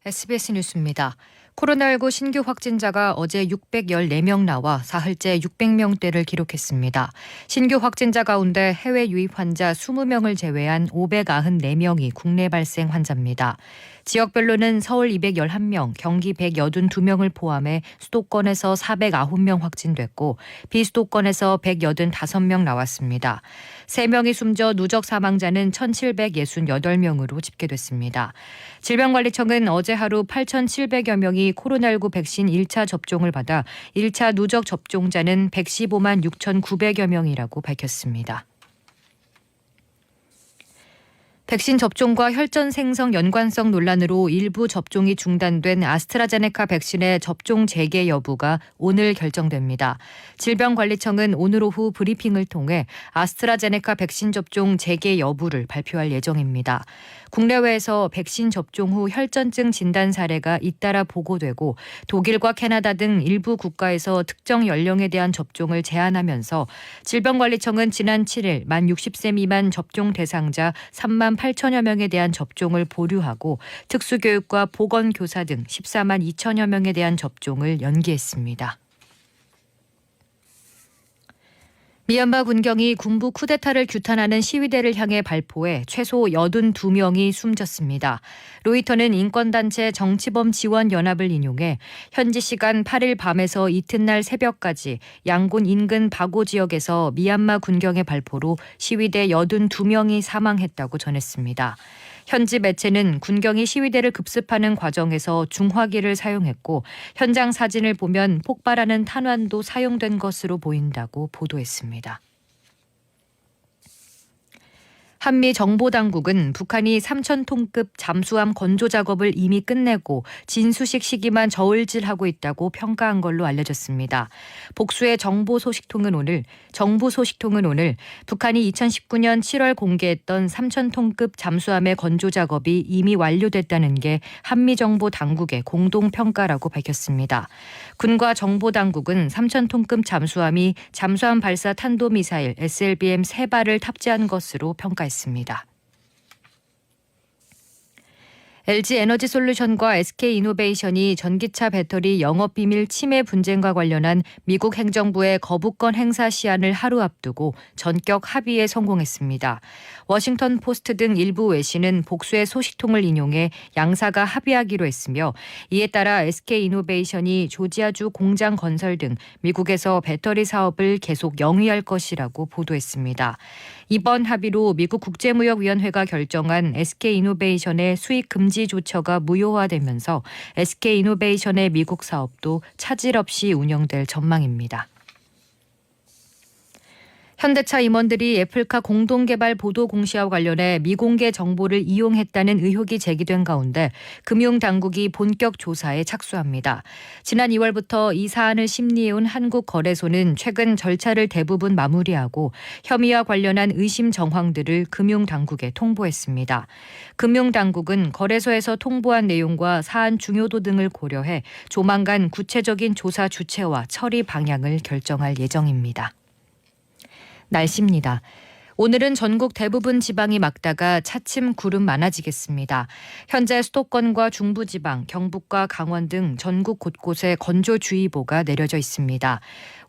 SBS 뉴스입니다. 코로나19 신규 확진자가 어제 614명 나와 사흘째 600명대를 기록했습니다. 신규 확진자 가운데 해외 유입 환자 20명을 제외한 594명이 국내 발생 환자입니다. 지역별로는 서울 211명, 경기 182명을 포함해 수도권에서 409명 확진됐고 비수도권에서 185명 나왔습니다. 3명이 숨져 누적 사망자는 1,768명으로 집계됐습니다. 질병관리청은 어제 하루 8,700여 명이 코로나19 백신 1차 접종을 받아 1차 누적 접종자는 115만 6,900여 명이라고 밝혔습니다. 백신 접종과 혈전 생성 연관성 논란으로 일부 접종이 중단된 아스트라제네카 백신의 접종 재개 여부가 오늘 결정됩니다. 질병관리청은 오늘 오후 브리핑을 통해 아스트라제네카 백신 접종 재개 여부를 발표할 예정입니다. 국내외에서 백신 접종 후 혈전증 진단 사례가 잇따라 보고되고 독일과 캐나다 등 일부 국가에서 특정 연령에 대한 접종을 제한하면서 질병관리청은 지난 7일 만 60세 미만 접종 대상자 3만 8천여 명에 대한 접종을 보류하고 특수교육과 보건교사 등 14만 2천여 명에 대한 접종을 연기했습니다. 미얀마 군경이 군부 쿠데타를 규탄하는 시위대를 향해 발포해 최소 82명이 숨졌습니다. 로이터는 인권단체 정치범 지원연합을 인용해 현지 시간 8일 밤에서 이튿날 새벽까지 양곤 인근 바고 지역에서 미얀마 군경의 발포로 시위대 82명이 사망했다고 전했습니다. 현지 매체는 군경이 시위대를 급습하는 과정에서 중화기를 사용했고 현장 사진을 보면 폭발하는 탄환도 사용된 것으로 보인다고 보도했습니다. 한미 정보당국은 북한이 3,000톤급 잠수함 건조 작업을 이미 끝내고 진수식 시기만 저울질하고 있다고 평가한 걸로 알려졌습니다. 복수의 정부 소식통은 오늘 북한이 2019년 7월 공개했던 3,000톤급 잠수함의 건조 작업이 이미 완료됐다는 게 한미 정보 당국의 공동 평가라고 밝혔습니다. 군과 정보 당국은 3,000톤급 잠수함이 잠수함 발사 탄도미사일 SLBM 3발을 탑재한 것으로 평가했습니다. LG에너지솔루션과 SK이노베이션이 전기차 배터리 영업비밀 침해 분쟁과 관련한 미국 행정부의 거부권 행사 시한을 하루 앞두고 전격 합의에 성공했습니다. 워싱턴 포스트 등 일부 외신은 복수의 소식통을 인용해 양사가 합의하기로 했으며 이에 따라 SK이노베이션이 조지아주 공장 건설 등 미국에서 배터리 사업을 계속 영위할 것이라고 보도했습니다. 이번 합의로 미국 국제무역위원회가 결정한 SK이노베이션의 수익 금지 조처가 무효화되면서 SK이노베이션의 미국 사업도 차질 없이 운영될 전망입니다. 현대차 임원들이 애플카 공동개발 보도 공시와 관련해 미공개 정보를 이용했다는 의혹이 제기된 가운데 금융당국이 본격 조사에 착수합니다. 지난 2월부터 이 사안을 심리해온 한국거래소는 최근 절차를 대부분 마무리하고 혐의와 관련한 의심 정황들을 금융당국에 통보했습니다. 금융당국은 거래소에서 통보한 내용과 사안 중요도 등을 고려해 조만간 구체적인 조사 주체와 처리 방향을 결정할 예정입니다. 날씨입니다. 오늘은 전국 대부분 지방이 맑다가 차츰 구름 많아지겠습니다. 현재 수도권과 중부지방, 경북과 강원 등 전국 곳곳에 건조주의보가 내려져 있습니다.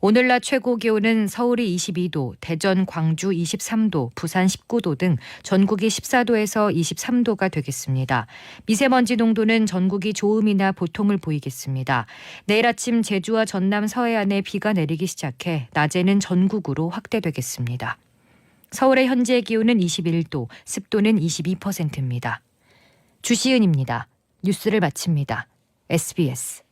오늘 낮 최고 기온은 서울이 22도, 대전, 광주 23도, 부산 19도 등 전국이 14도에서 23도가 되겠습니다. 미세먼지 농도는 전국이 좋음이나 보통을 보이겠습니다. 내일 아침 제주와 전남 서해안에 비가 내리기 시작해 낮에는 전국으로 확대되겠습니다. 서울의 현재 기온은 21도, 습도는 22%입니다. 주시은입니다. 뉴스를 마칩니다. SBS